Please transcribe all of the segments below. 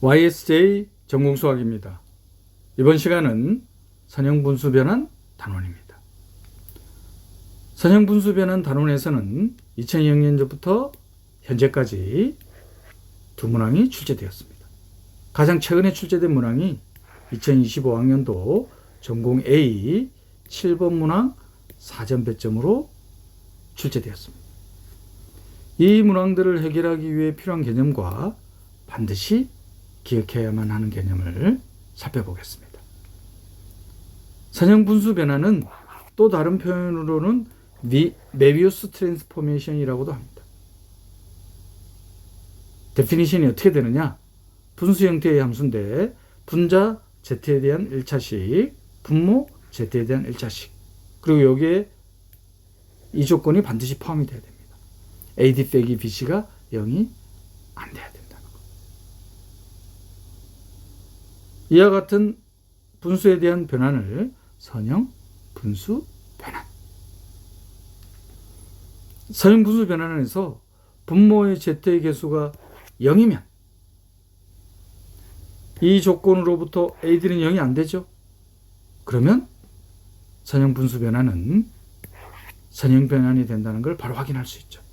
YSJ 전공수학입니다. 이번 시간은 선형분수 변환 단원입니다. 선형분수 변환 단원에서는 2002년도부터 현재까지 두 문항이 출제되었습니다. 가장 최근에 출제된 문항이 2025학년도 전공 A 7번 문항 4점 배점으로 출제되었습니다. 이 문항들을 해결하기 위해 필요한 개념과 반드시 기억해야만 하는 개념을 살펴보겠습니다. 선형분수 변환은 또 다른 표현으로는 메비우스 트랜스포메이션이라고도 합니다. 데피니션이 어떻게 되느냐? 분수 형태의 함수인데 분자 z에 대한 1차식, 분모 z에 대한 1차식, 그리고 여기에 이 조건이 반드시 포함이 돼야 됩니다. AD 빼기 BC가 0이 안 돼야 된다는 것. 이와 같은 분수에 대한 변환을 선형 분수 변환. 선형 분수 변환에서 분모의 z의 개수가 0이면 이 조건으로부터 AD는 0이 안 되죠. 그러면 선형 분수 변환은 선형 변환이 된다는 걸 바로 확인할 수 있죠.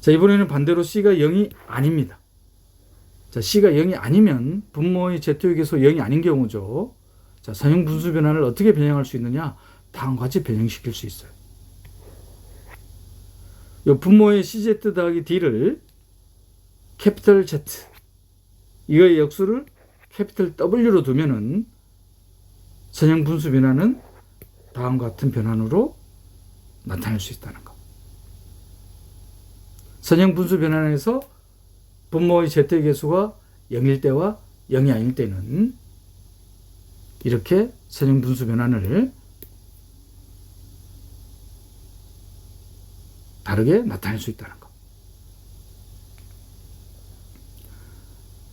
자, 이번에는 반대로 C가 0이 아닙니다. 자, C가 0이 아니면 분모의 z의 개수 0이 아닌 경우죠. 자, 선형 분수 변환을 어떻게 변형할 수 있느냐? 다음과 같이 변형시킬 수 있어요. 이 분모의 CZ 더하기 D를 캐피털 Z, 이거의 역수를 캐피털 W로 두면은 선형 분수 변환은 다음과 같은 변환으로 나타낼 수 있다는 것. 선형 분수 변환에서 분모의 z의 개수가 0일 때와 0이 아닐 때는 이렇게 선형 분수 변환을 다르게 나타낼 수 있다는 것.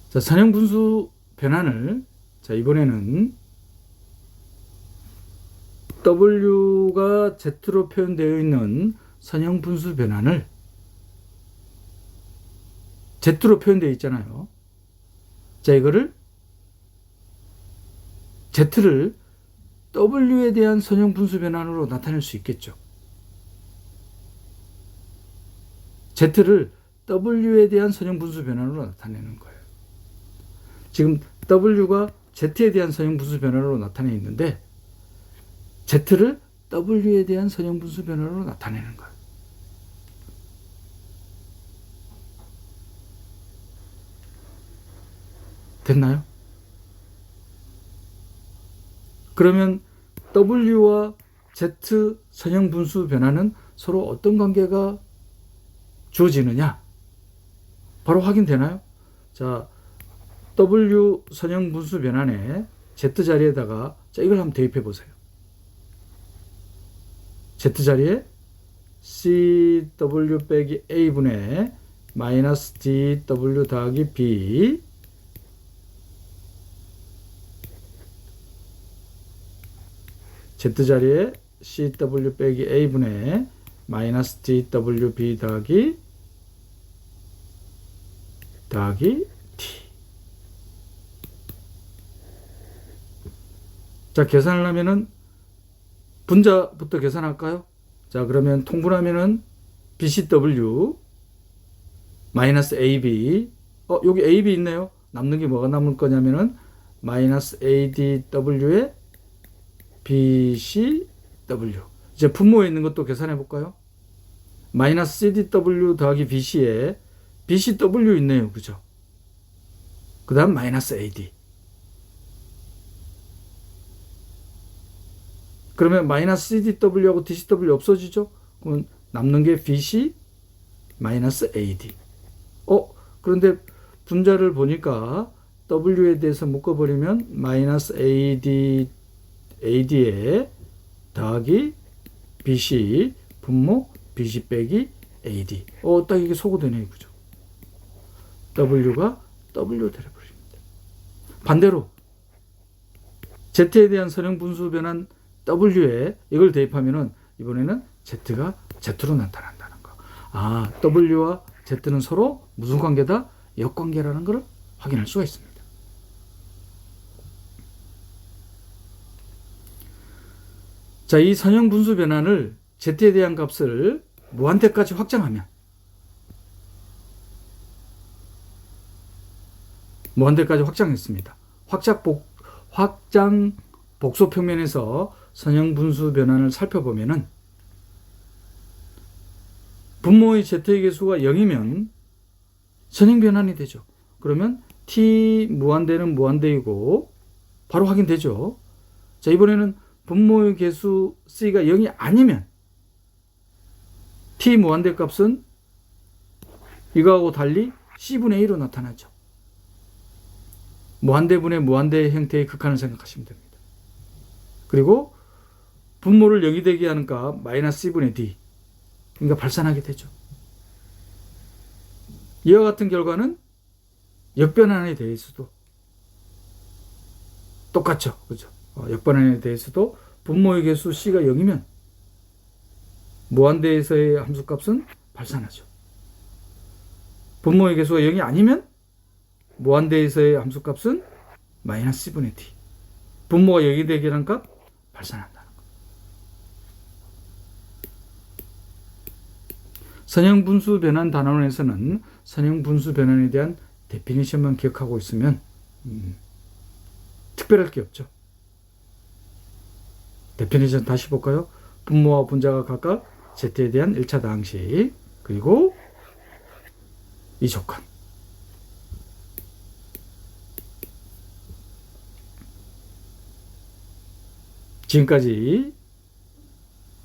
자, 선형 분수 변환을, 자, 이번에는 W가 Z로 표현되어 있는 선형 분수 변환을 Z로 표현되어 있잖아요. 자, 이거를 Z를 W에 대한 선형 분수 변환으로 나타낼 수 있겠죠. Z를 W에 대한 선형 분수 변환으로 나타내는 거예요. 지금 W가 Z에 대한 선형 분수 변환으로 나타내 있는데 Z를 W에 대한 선형 분수 변환으로 나타내는 거예요. 됐나요? 그러면 W와 Z 선형 분수 변환은 서로 어떤 관계가 주어지느냐? 바로 확인되나요? 자, W 선형 분수 변환에 Z 자리에다가, 자, 이걸 한번 대입해 보세요. Z 자리에 CW 빼기 A분의 마이너스 DW 더하기 B, Z 자리에 CW 빼기 A분의 마이너스 DWB 더하기 T. 자, 계산을 하면은 분자부터 계산할까요? 자, 그러면 통분하면은 BCW 마이너스 AB, 여기 AB 있네요. 남는 게 뭐가 남을 거냐면은 마이너스 ADW에 BCW. 이제 분모에 있는 것도 계산해 볼까요? 마이너스 CDW 더하기 BC에 BCW 있네요. 그죠? 그 다음 마이너스 AD. 그러면 마이너스 CDW하고 DCW 없어지죠? 그럼 남는 게 BC 마이너스 AD. 그런데 분자를 보니까 W에 대해서 묶어버리면 마이너스 AD에 더하기 BC 분모 BC 빼기 AD. 딱 이게 소거되네. 그죠? W가 W로 되어버립니다. 반대로 Z에 대한 선형 분수 변환 W에 이걸 대입하면은 이번에는 Z가 Z로 나타난다는 거. W와 Z는 서로 무슨 관계다? 역관계라는 것을 확인할 수가 있습니다. 자, 이 선형 분수 변환을 Z에 대한 값을 무한대까지 확장하면 무한대까지 확장했습니다. 확장 복소 평면에서 선형 분수 변환을 살펴보면은 분모의 Z의 개수가 0이면 선형 변환이 되죠. 그러면 T 무한대는 무한대이고 바로 확인되죠. 자, 이번에는 분모의 개수 C가 0이 아니면 T 무한대 값은 이거하고 달리 C분의 1로 나타나죠. 무한대분의 무한대 형태의 극한을 생각하시면 됩니다. 그리고 분모를 0이 되게 하는 값 마이너스 C분의 D, 그러니까 발산하게 되죠. 이와 같은 결과는 역변환에 대해서도 똑같죠. 그죠? 역변환에 대해서도 분모의 개수 C가 0이면 무한대에서의 함수값은 발산하죠. 분모의 개수가 0이 아니면 무한대에서의 함수값은 마이너스 C분의 D. 분모가 0이 되게 하는 값 발산한다는 거. 선형 분수 변환 단원에서는 선형 분수 변환에 대한 데피니션만 기억하고 있으면 특별할 게 없죠. 데피니션 다시 볼까요? 분모와 분자가 각각 Z에 대한 1차 다항식, 그리고 이 조건. 지금까지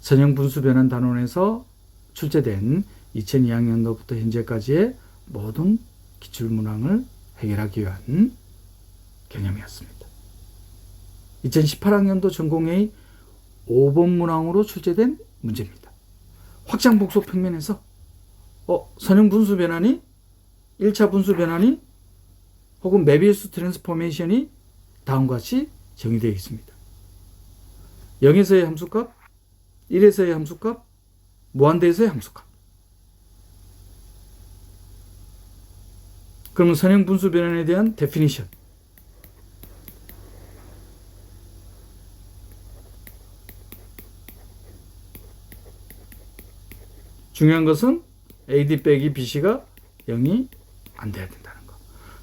선형 분수 변환 단원에서 출제된 2002학년도부터 현재까지의 모든 기출문항을 해결하기 위한 개념이었습니다. 2018학년도 전공의 5번 문항으로 출제된 문제입니다. 확장 복소 평면에서 선형 분수 변환이 1차 분수 변환이 혹은 메비우스 트랜스포메이션이 다음과 같이 정의되어 있습니다. 0에서의 함수값, 1에서의 함수값, 무한대에서의 함수값. 그러면 선형 분수 변환에 대한 데피니션. 중요한 것은 AD 빼기 BC가 0이 안 돼야 된다는 거.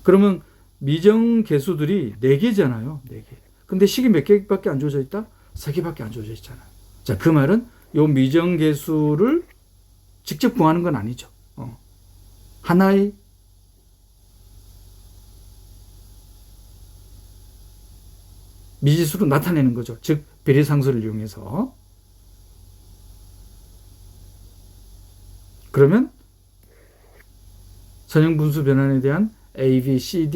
그러면 미정 개수들이 4개잖아요. 4개. 근데 식이 몇 개밖에 안 주어져 있다? 3개밖에 안 주어져 있잖아요. 자, 그 말은 요 미정 개수를 직접 구하는 건 아니죠. 하나의 미지수로 나타내는 거죠. 즉 비례상수를 이용해서. 그러면 선형 분수 변환에 대한 A, B, C,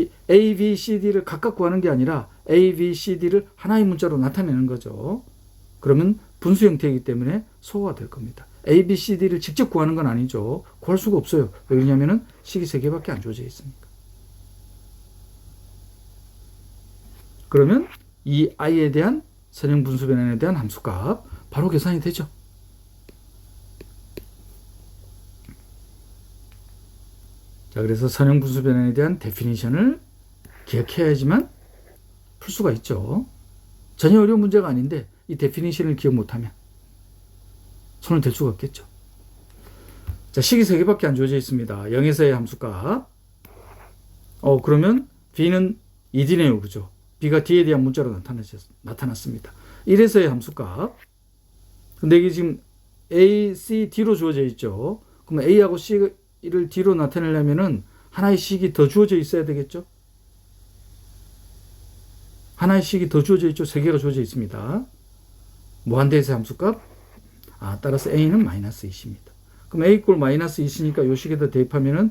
D를 각각 구하는 게 아니라 A, B, C, D를 하나의 문자로 나타내는 거죠. 그러면 분수 형태이기 때문에 소화가 될 겁니다. A, B, C, D를 직접 구하는 건 아니죠. 구할 수가 없어요. 왜냐하면 식이 3개밖에 안 주어져 있으니까. 그러면 이 I에 대한 선형 분수 변환에 대한 함수값 바로 계산이 되죠. 자, 그래서 선형 분수 변환에 대한 데피니션을 기억해야지만 풀 수가 있죠. 전혀 어려운 문제가 아닌데 이 데피니션을 기억 못하면 손을 댈 수가 없겠죠. 자, 식이 3개밖에 안 주어져 있습니다. 0에서의 함수값. 그러면 B는 2D네요. 그죠? B가 D에 대한 문자로 나타났습니다. 1에서의 함수값. 근데 이게 지금 A, C, D로 주어져 있죠. 그럼 A하고 C를 D로 나타내려면은 하나의 식이 더 주어져 있어야 되겠죠? 하나의 식이 더 주어져 있죠? 3개가 주어져 있습니다. 무한대에서의 함수값. 따라서 A는 마이너스 2입니다. 그럼 A 꼴 마이너스 2니까 요 식에다 대입하면은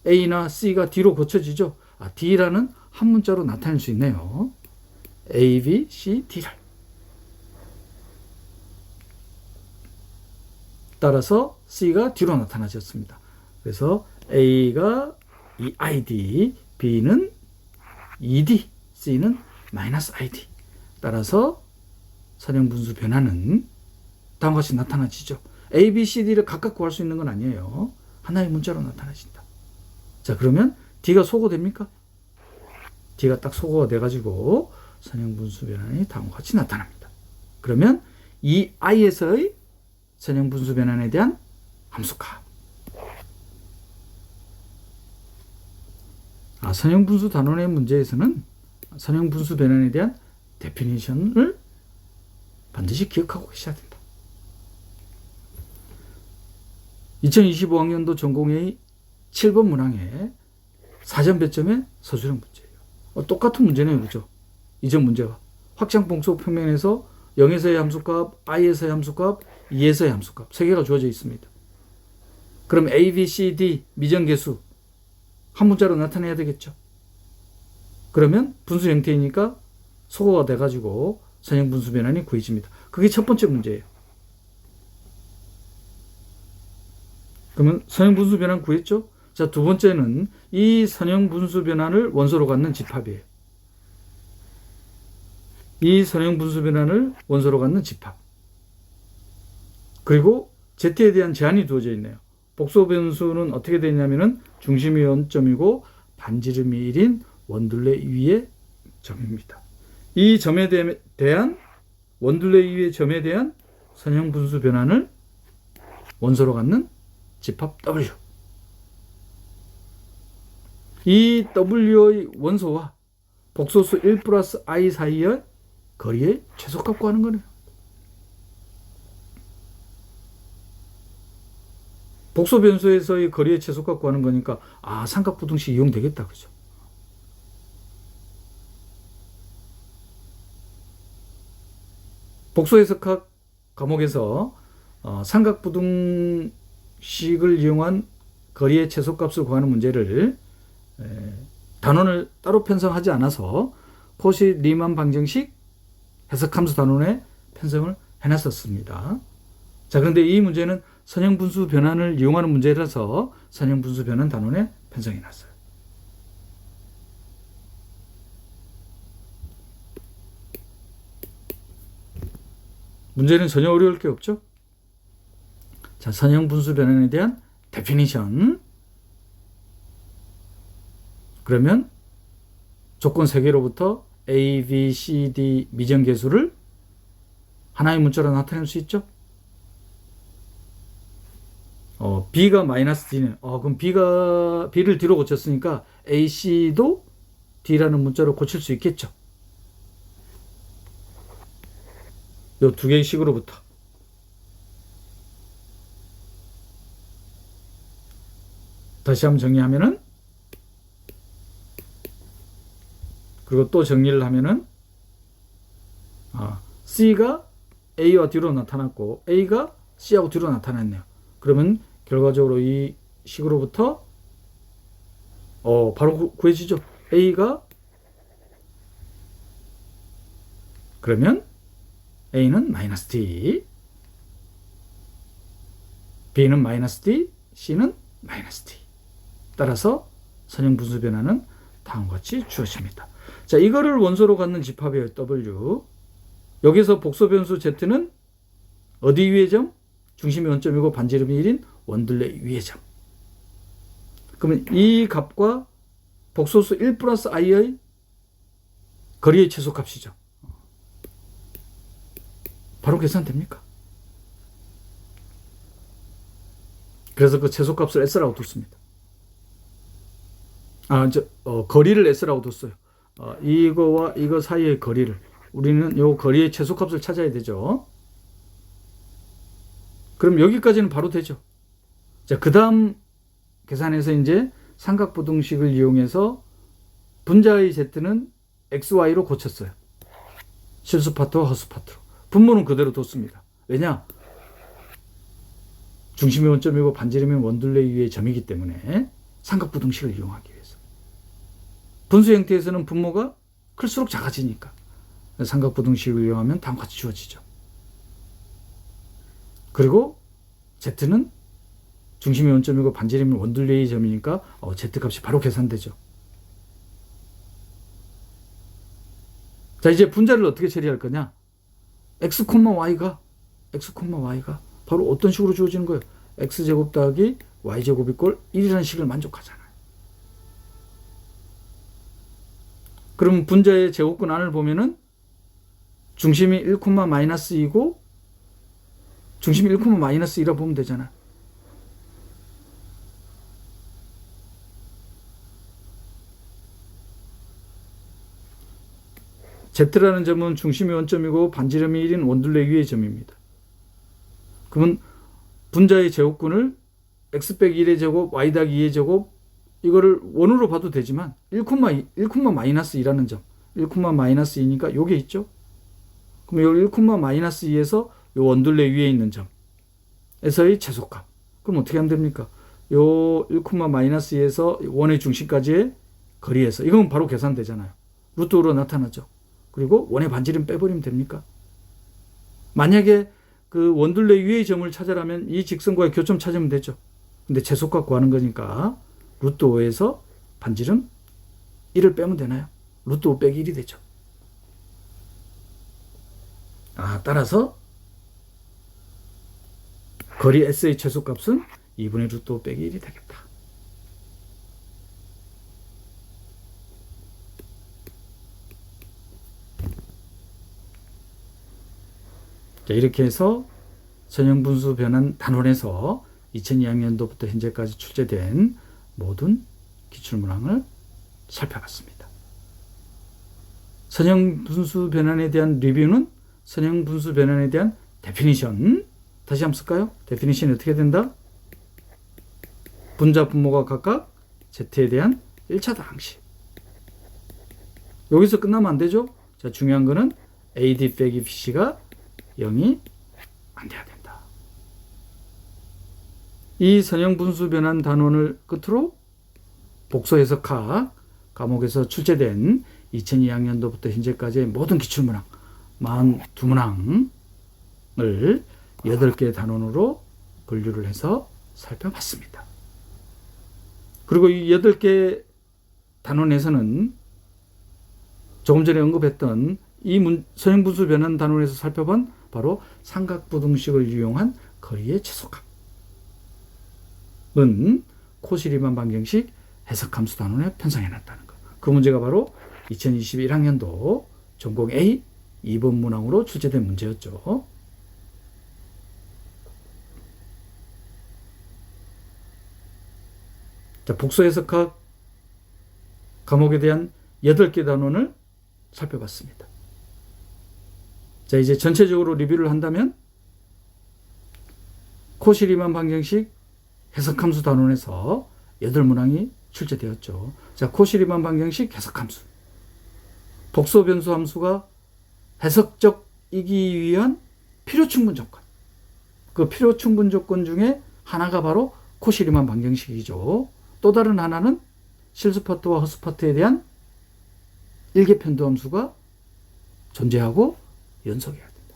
A나 C가 D로 고쳐지죠? D라는 한 문자로 나타낼 수 있네요. A, B, C, D를. 따라서 C가 D로 나타나졌습니다. 그래서 A가 2ID, B는 2D, C는 마이너스 ID. 따라서 선형 분수 변화는 다음과 같이 나타나지죠. A, B, C, D를 각각 구할 수 있는 건 아니에요. 하나의 문자로 나타나진다. 자, 그러면 D가 소거됩니까? D가 딱 소거가 돼가지고 선형분수 변환이 다음과 같이 나타납니다. 그러면 이 I에서의 선형분수 변환에 대한 함수값. 선형분수 단원의 문제에서는 선형분수 변환에 대한 데피니션을 반드시 기억하고 계셔야 된다. 2025학년도 전공의 7번 문항의 사전 배점의 서술형 문제예요. 똑같은 문제네요. 그죠? 이전 문제가. 확장봉수 평면에서 0에서의 함수값, i에서의 함수값, 2에서의 함수값 3개가 주어져 있습니다. 그럼 a, b, c, d 미정계수 한 문자로 나타내야 되겠죠. 그러면 분수 형태이니까 소거가 돼가지고 선형분수 변환이 구해집니다. 그게 첫 번째 문제예요. 그러면 선형분수 변환 구했죠? 자, 두 번째는 이 선형분수 변환을 원소로 갖는 집합이에요. 이 선형분수 변환을 원소로 갖는 집합. 그리고 Z에 대한 제한이 두어져 있네요. 복소 변수는 어떻게 되냐면은 중심이 원점이고 반지름이 1인 원둘레 위의 점입니다. 이 점에 대한 원둘레 위의 점에 대한 선형분수 변환을 원소로 갖는 집합 W. 이 W의 원소와 복소수 1 플러스 I 사이의 거리의 최소값 구하는 거네요. 복소 변수에서의 거리의 최소값 구하는 거니까 삼각부등식 이용되겠다. 그죠? 복소 해석학 과목에서 삼각부등식을 이용한 거리의 최소값을 구하는 문제를 단원을 따로 편성하지 않아서 코시 리만 방정식 해석함수 단원에 편성을 해놨었습니다. 자, 그런데 이 문제는 선형분수 변환을 이용하는 문제라서 선형분수 변환 단원에 편성해놨어요. 문제는 전혀 어려울 게 없죠? 자, 선형분수 변환에 대한 데피니션. 그러면 조건 3개로부터 A, B, C, D 미정계수를 하나의 문자로 나타낼 수 있죠? B가 마이너스 D네. 그럼 B를 D로 고쳤으니까 A, C도 D라는 문자로 고칠 수 있겠죠? 요 두 개의 식으로부터. 다시 한번 정리하면은, 그리고 또 정리를 하면은, C가 A와 D로 나타났고, A가 C하고 D로 나타났네요. 그러면 결과적으로 이 식으로부터, 바로 구해지죠. A가, 그러면 A는 마이너스 D, B는 마이너스 D, C는 마이너스 D. 따라서 선형분수 변화는 다음과 같이 주어집니다. 자, 이거를 원소로 갖는 집합이에요. W. 여기서 복소 변수 Z는 어디 위의 점? 중심이 원점이고 반지름이 1인 원둘레 위의 점. 그러면 이 값과 복소수 1 플러스 i의 거리의 최소값이죠. 바로 계산됩니까? 그래서 그 최소값을 S라고 뒀습니다. 거리를 S라고 뒀어요. 이거와 이거 사이의 거리를. 우리는 이 거리의 최소값을 찾아야 되죠. 그럼 여기까지는 바로 되죠. 자, 그 다음 계산해서 이제 삼각부등식을 이용해서 분자의 Z는 XY로 고쳤어요. 실수 파트와 허수 파트로. 분모는 그대로 뒀습니다. 왜냐? 중심이 원점이고 반지름이 원둘레 위의 점이기 때문에 삼각부등식을 이용하기 위해서. 분수 형태에서는 분모가 클수록 작아지니까 삼각부등식을 이용하면 다음과 같이 주어지죠. 그리고 Z는 중심이 원점이고 반지름이 원둘레의 점이니까 Z값이 바로 계산되죠. 자, 이제 분자를 어떻게 처리할 거냐? X, Y가 바로 어떤 식으로 주어지는 거예요? x제곱 더하기 y제곱 이꼴 1이라는 식을 만족하잖아요. 그럼 분자의 제곱근 안을 보면은 중심이 1, 마이너스 2고 중심이 1, 마이너스 2라 보면 되잖아요. Z라는 점은 중심이 원점이고 반지름이 1인 원둘레 위의 점입니다. 그러면 분자의 제곱근을 x 빼기 1의 제곱, y 더하기 2의 제곱 이거를 원으로 봐도 되지만 1, 마이너스 2라는 점 1, 마이너스 2니까 요게 있죠. 그럼 여기 1, 마이너스 2에서 요 원둘레 위에 있는 점에서의 최소값. 그럼 어떻게 하면 됩니까? 요 1, 마이너스 2에서 원의 중심까지의 거리에서 이건 바로 계산되잖아요. 루트로 나타나죠. 그리고 원의 반지름 빼버리면 됩니까? 만약에 그 원둘레 위의 점을 찾으라면 이 직선과의 교점 찾으면 되죠. 근데 최소값 구하는 거니까 루트 5에서 반지름 1을 빼면 되나요? 루트 5 빼기 1이 되죠. 따라서 거리 S의 최소값은 2분의 루트 5 빼기 1이 되겠다. 자, 이렇게 해서 선형분수 변환 단원에서 2002학년도부터 현재까지 출제된 모든 기출문항을 살펴봤습니다. 선형분수 변환에 대한 리뷰는 선형분수 변환에 대한 데피니션 다시 한번 쓸까요? 데피니션이 어떻게 된다? 분자 분모가 각각 Z에 대한 1차다 항식. 여기서 끝나면 안 되죠? 자, 중요한 거는 AD 빼기 BC가 0이 안 돼야 된다. 이 선형분수 변환 단원을 끝으로 복소 해석학 과목에서 출제된 2002학년도부터 현재까지의 모든 기출문항 42문항을 8개의 단원으로 분류를 해서 살펴봤습니다. 그리고 이 8개 단원에서는 조금 전에 언급했던 이 선형분수 변환 단원에서 살펴본 바로 삼각부등식을 이용한 거리의 최소값은 코시리만 방정식 해석함수 단원에 편성해놨다는 것. 그 문제가 바로 2021학년도 전공 A 2번 문항으로 출제된 문제였죠. 자, 복수 해석학 과목에 대한 8개 단원을 살펴봤습니다. 자, 이제 전체적으로 리뷰를 한다면 코시리만 방정식 해석함수 단원에서 8문항이 출제되었죠. 자, 코시리만 방정식 해석함수. 복소 변수 함수가 해석적이기 위한 필요충분 조건. 그 필요충분 조건 중에 하나가 바로 코시리만 방정식이죠. 또 다른 하나는 실수파트와 허수파트에 대한 일개편도 함수가 존재하고 연속해야 된다.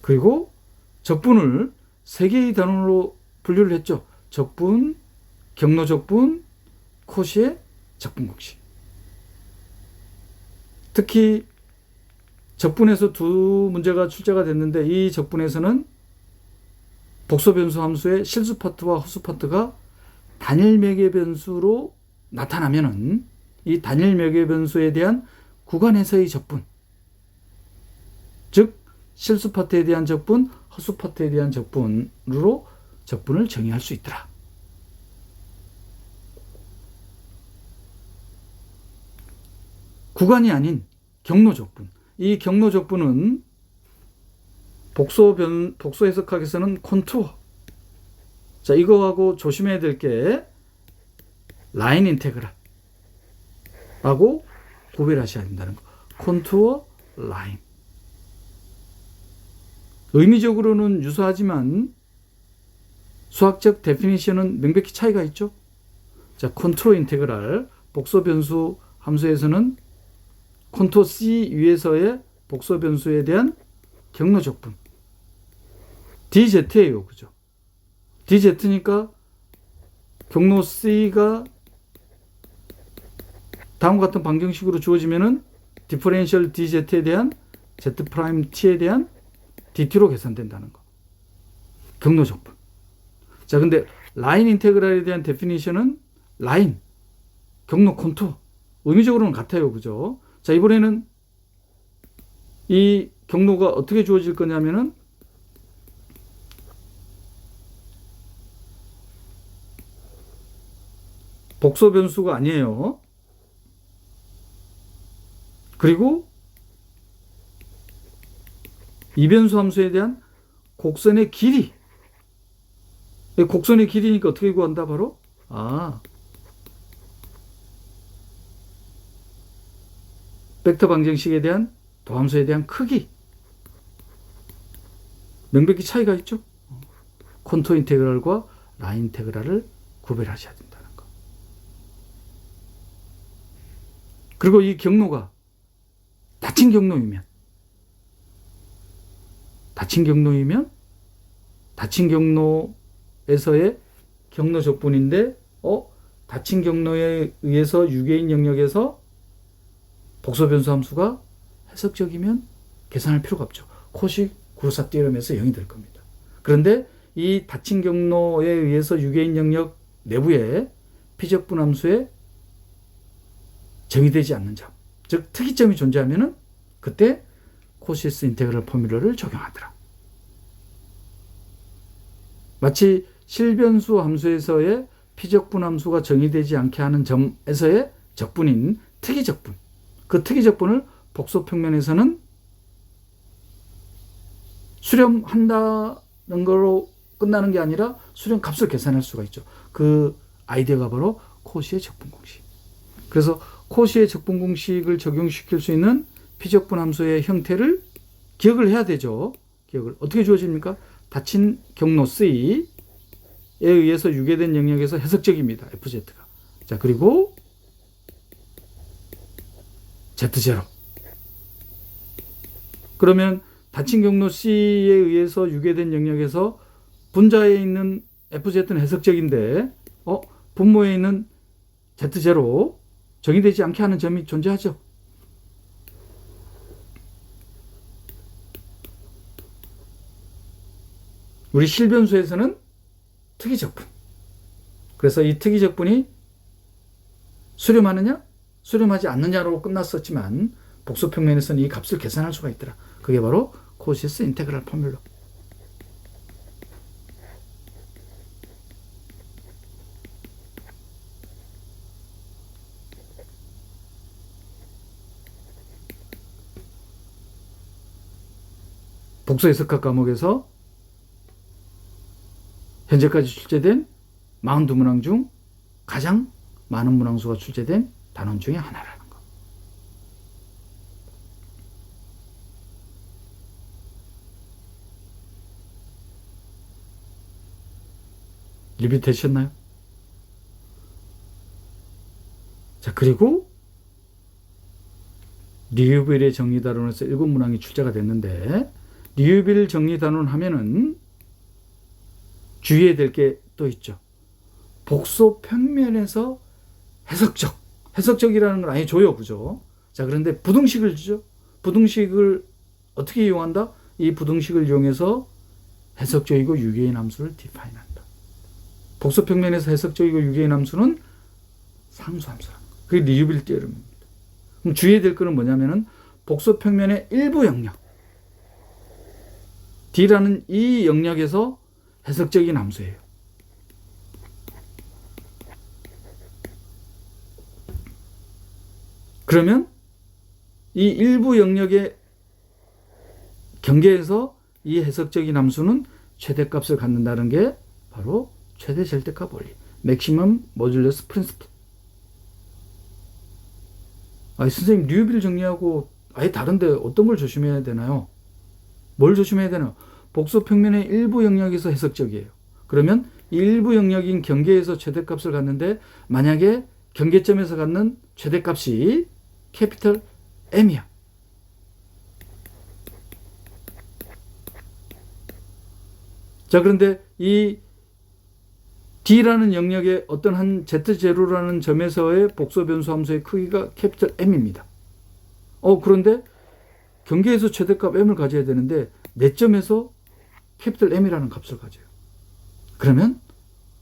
그리고 적분을 3개의 단원으로 분류를 했죠. 적분, 경로적분, 코시의 적분공식. 특히 적분에서 두 문제가 출제가 됐는데 이 적분에서는 복소변수 함수의 실수파트와 허수파트가 단일 매개 변수로 나타나면은 이 단일 매개 변수에 대한 구간에서의 적분, 즉 실수파트에 대한 적분, 허수파트에 대한 적분으로 적분을 정의할 수 있더라. 구간이 아닌 경로적분. 이 경로적분은 복소 해석학에서는 콘투어. 자, 이거하고 조심해야 될 게 라인 인테그랄 하고 구별하셔야 된다는 거. 콘투어, 라인. 의미적으로는 유사하지만 수학적 데피니션은 명백히 차이가 있죠. 자, 콘투어 인테그랄 복소 변수 함수에서는 콘투어 C 위에서의 복소 변수에 대한 경로적분 DZ예요. 그죠? DZ니까 경로 C가 다음과 같은 방정식으로 주어지면은 디퍼렌셜 DZ에 대한 Z 프라임 t에 대한 dt로 계산된다는 거. 경로 적분. 자, 근데 라인 인테그랄에 대한 데피니션은 라인, 경로 콘투어. 의미적으로는 같아요. 그죠? 자, 이번에는 이 경로가 어떻게 주어질 거냐면은 복소 변수가 아니에요. 그리고 이변수 함수에 대한 곡선의 길이. 곡선의 길이니까 어떻게 구한다? 바로 벡터 방정식에 대한 도함수에 대한 크기. 명백히 차이가 있죠. 콘투어 인테그랄과 라인 인테그랄을 구별하셔야 된다는 거. 그리고 이 경로가 닫힌 경로이면 닫힌 경로에서의 경로 적분인데 닫힌 경로에 의해서 유개인 영역에서 복소 변수 함수가 해석적이면 계산할 필요가 없죠. 코식 구로사 띠어럼에서 0이 될 겁니다. 그런데 이 닫힌 경로에 의해서 유개인 영역 내부에 피적분 함수에 정의되지 않는 점, 즉 특이점이 존재하면은 그때 코시스 인테그랄 포뮬러를 적용하더라. 마치 실변수 함수에서의 피적분 함수가 정의되지 않게 하는 점에서의 적분인 특이적분. 그 특이적분을 복소 평면에서는 수렴한다는 거로 끝나는 게 아니라 수렴 값을 계산할 수가 있죠. 그 아이디어가 바로 코시의 적분 공식. 그래서 코시의 적분 공식을 적용시킬 수 있는 피적분 함수의 형태를 기억을 해야 되죠. 기억을 어떻게 주어집니까? 닫힌 경로 C에 의해서 유개된 영역에서 해석적입니다. FZ가. 자, 그리고 Z0. 그러면 닫힌 경로 C에 의해서 유개된 영역에서 분자에 있는 FZ는 해석적인데 분모에 있는 Z0 정의되지 않게 하는 점이 존재하죠. 우리 실변수에서는 특이적분. 그래서 이 특이적분이 수렴하느냐 수렴하지 않느냐로 끝났었지만 복소 평면에서는 이 값을 계산할 수가 있더라. 그게 바로 코시스 인테그랄 포뮬러. 복소 해석학 과목에서 현재까지 출제된 42문항 중 가장 많은 문항수가 출제된 단원 중에 하나라는 거. 리뷰 되셨나요? 자, 그리고 리유빌의 정리단원에서 7문항이 출제가 됐는데 리유빌 정리단원 하면은 주의해야 될 게 또 있죠. 복소 평면에서 해석적이라는 걸 아예 줘요. 그죠? 자, 그런데 부등식을 주죠. 부등식을 어떻게 이용한다? 이 부등식을 이용해서 해석적이고 유개인 함수를 디파인한다. 복소 평면에서 해석적이고 유개인 함수는 상수함수라는 거. 그게 리유빌 띠어럼입니다. 그럼 주의해야 될 거는 뭐냐면은 복소 평면의 일부 영역 D라는 이 영역에서 해석적인 함수예요. 그러면 이 일부 영역의 경계에서 이 해석적인 함수는 최대값을 갖는다는 게 바로 최대 절대값 원리. 맥시멈 모듈러스 프린시플. 선생님 리유빌 정리하고 아예 다른데 어떤 걸 조심해야 되나요? 뭘 조심해야 되나요? 복소 평면의 일부 영역에서 해석적이에요. 그러면 이 일부 영역인 경계에서 최대값을 갖는데 만약에 경계점에서 갖는 최대값이 캐피털 M이야. 자, 그런데 이 D라는 영역의 어떤 한 Z0라는 점에서의 복소 변수 함수의 크기가 캐피털 M입니다. 그런데 경계에서 최대값 m을 가져야 되는데 몇 점에서 캐피털 M이라는 값을 가져요. 그러면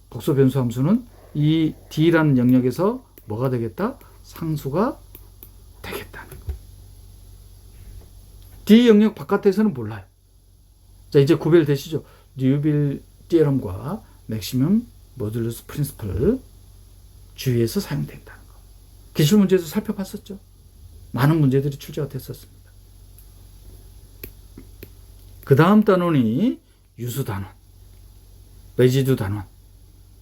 복소 변수 함수는 이 D라는 영역에서 뭐가 되겠다? 상수가 되겠다는 거. D 영역 바깥에서는 몰라요. 자, 이제 구별되시죠? 뉴빌 티어럼과 맥시멈 모듈러스 프린시플 주위에서 사용된다는 거. 기출문제에서 살펴봤었죠. 많은 문제들이 출제가 됐었습니다. 그 다음 단원이 유수 단원, 레지두 단원,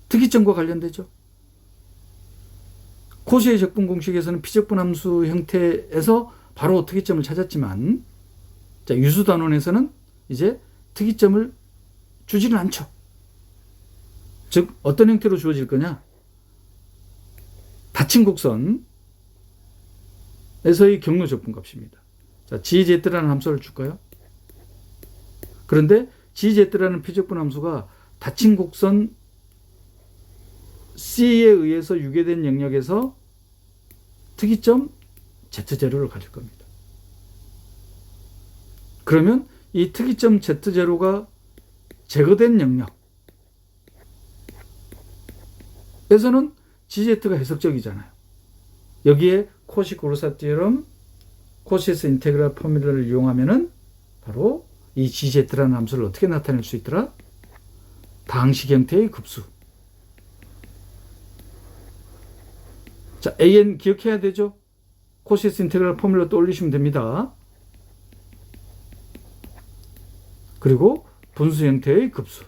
특이점과 관련되죠. 코시의 적분 공식에서는 피적분 함수 형태에서 바로 특이점을 찾았지만, 자, 유수 단원에서는 이제 특이점을 주지는 않죠. 즉 어떤 형태로 주어질 거냐? 닫힌 곡선에서의 경로 적분값입니다. 자, GZ라는 함수를 줄까요? 그런데 GZ라는 피적분 함수가 닫힌 곡선 C에 의해서 유계된 영역에서 특이점 Z0를 가질 겁니다. 그러면 이 특이점 Z0가 제거된 영역에서는 GZ가 해석적이잖아요. 여기에 코시 고르사 티어럼, 코시스 인테그랄 포뮬러를 이용하면은 바로 이 GZ라는 함수를 어떻게 나타낼 수 있더라? 다항식 형태의 급수. 자, AN 기억해야 되죠? 코시스 인테그랄 포뮬러 떠올리시면 됩니다. 그리고 분수 형태의 급수.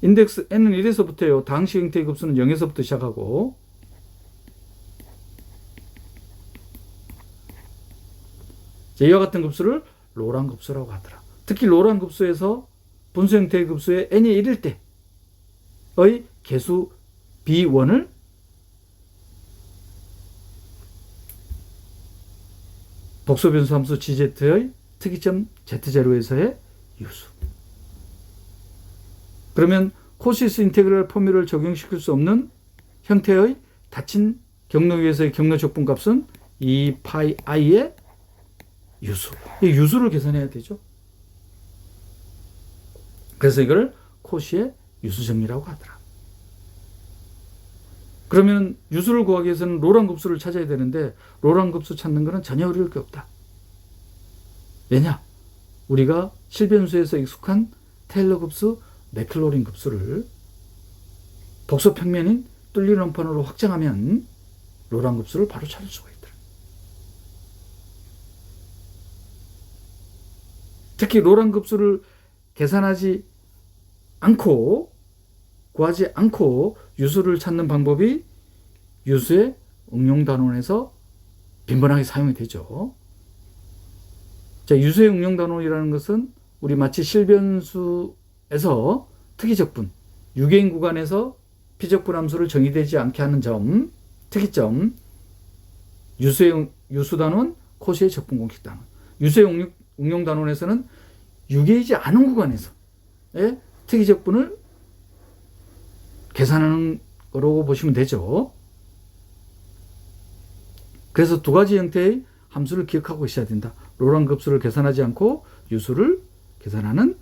인덱스 n은 1에서부터요. 다항식 형태의 급수는 0에서부터 시작하고, 이와 같은 급수를 로랑 급수라고 하더라. 특히 로랑 급수에서 분수 형태의 급수에 n이 1일 때의 개수 b1을 복소 변수 함수 gz의 특이점 z0에서의 유수. 그러면 코시스 인테그랄 포뮬러를 적용시킬 수 없는 형태의 닫힌 경로 위에서의 경로 적분 값은 2파이 i의 유수. 이 유수를 계산해야 되죠. 그래서 이걸 코시의 유수 정리라고 하더라. 그러면 유수를 구하기 위해서는 로랑 급수를 찾아야 되는데 로랑 급수 찾는 것은 전혀 어려울 게 없다. 왜냐? 우리가 실변수에서 익숙한 테일러 급수, 맥클로린 급수를 복소 평면인 뚫린 원판으로 확장하면 로랑 급수를 바로 찾을 수가 있더라. 특히 로랑 급수를 계산하지 않고 구하지 않고 유수를 찾는 방법이 유수의 응용 단원에서 빈번하게 사용이 되죠. 자, 유수의 응용 단원이라는 것은 우리 마치 실변수에서 특이적분, 유개인 구간에서 피적분 함수를 정의되지 않게 하는 점, 특이점, 유수의 유수 단원, 코시의 적분 공식 단원. 유수의 응용 단원에서는 유개이지 않은 구간에서의 특이적분을 계산하는 거라고 보시면 되죠. 그래서 두 가지 형태의 함수를 기억하고 있어야 된다. 로랑 급수를 계산하지 않고 유수를 계산하는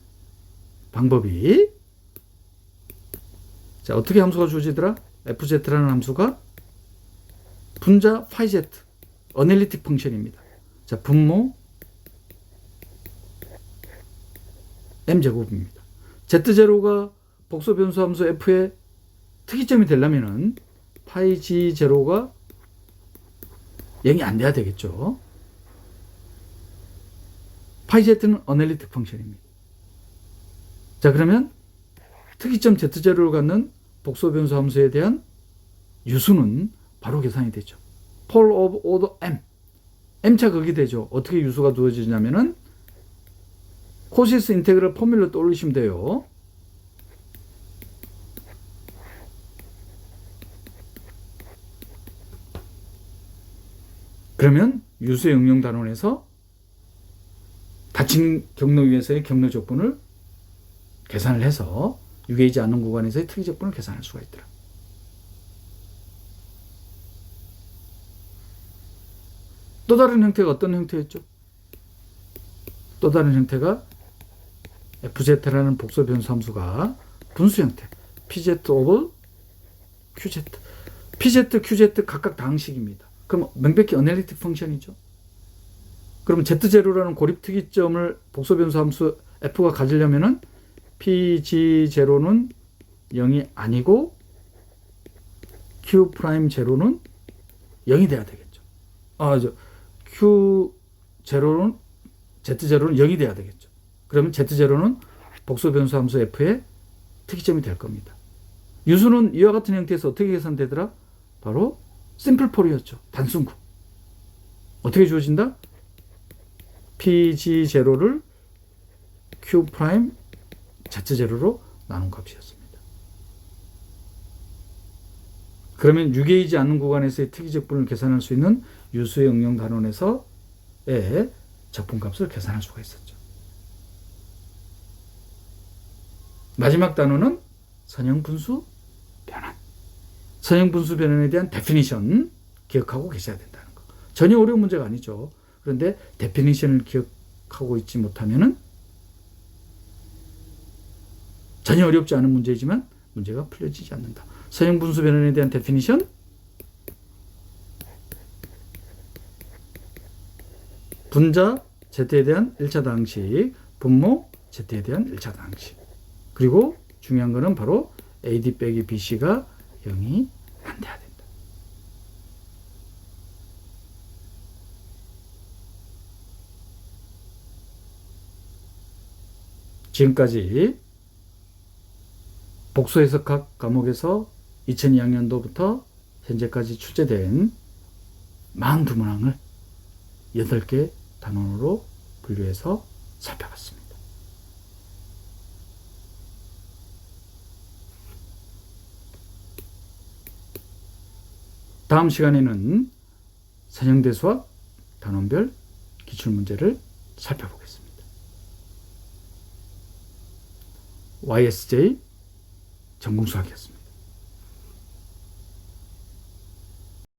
방법이, 자, 어떻게 함수가 주어지더라? fz라는 함수가 분자 파이 z 어널리틱 펑션입니다. 자, 분모 m제곱입니다. z0가 복소 변수 함수 f의 특이점이 되려면은 파이 g0가 0이 안 돼야 되겠죠. 파이 z는 어널리틱 펑션입니다. 자, 그러면 특이점 z0를 갖는 복소 변수 함수에 대한 유수는 바로 계산이 되죠. 폴 오브 오더 m. m차 극이 되죠. 어떻게 유수가 두어지냐면은 코시스 인테그럴 포뮬러 떠올리시면 돼요. 그러면 유수의 응용 단원에서 닫힌 경로 위에서의 경로 적분을 계산을 해서 유개이지 않는 구간에서의 특이 적분을 계산할 수가 있더라. 또 다른 형태가 어떤 형태였죠? 또 다른 형태가 FZ라는 복소 변수 함수가 분수 형태 PZ 오브 QZ, PZ, QZ 각각 다항식입니다. 그럼 명백히 어널리틱 펑션이죠. 그럼 Z0라는 고립 특이점을 복소 변수 함수 F가 가지려면은 PG0는 0이 아니고 Q'0는 0이 돼야 되겠죠. Q0는 Z0는 0이 돼야 되겠죠. 그러면 Z0는 복소 변수 함수 F의 특이점이 될 겁니다. 유수는 이와 같은 형태에서 어떻게 계산되더라? 바로 심플폴이었죠. 단순구. 어떻게 주어진다? PG0를 Q' Z0로 나눈 값이었습니다. 그러면 유계이지 않는 구간에서의 특이적분을 계산할 수 있는 유수의 응용 단원에서의 적분값을 계산할 수가 있었죠. 마지막 단원은 선형분수 변환. 선형분수 변환에 대한 데피니션 기억하고 계셔야 된다는 거. 전혀 어려운 문제가 아니죠. 그런데 데피니션을 기억하고 있지 못하면은 전혀 어렵지 않은 문제이지만 문제가 풀려지지 않는다. 선형분수 변환에 대한 데피니션, 분자 Z에 대한 1차 다항식, 분모 Z에 대한 1차 다항식. 그리고 중요한 거는 바로 AD 빼기 BC가 0이 안 돼야 된다. 지금까지 복소해석 각 과목에서 2002학년도부터 현재까지 출제된 42문항을 8개 단원으로 분류해서 살펴봤습니다. 다음 시간에는 선형대 수학 단원별 기출문제를 살펴보겠습니다. YSJ 전공수학이었습니다.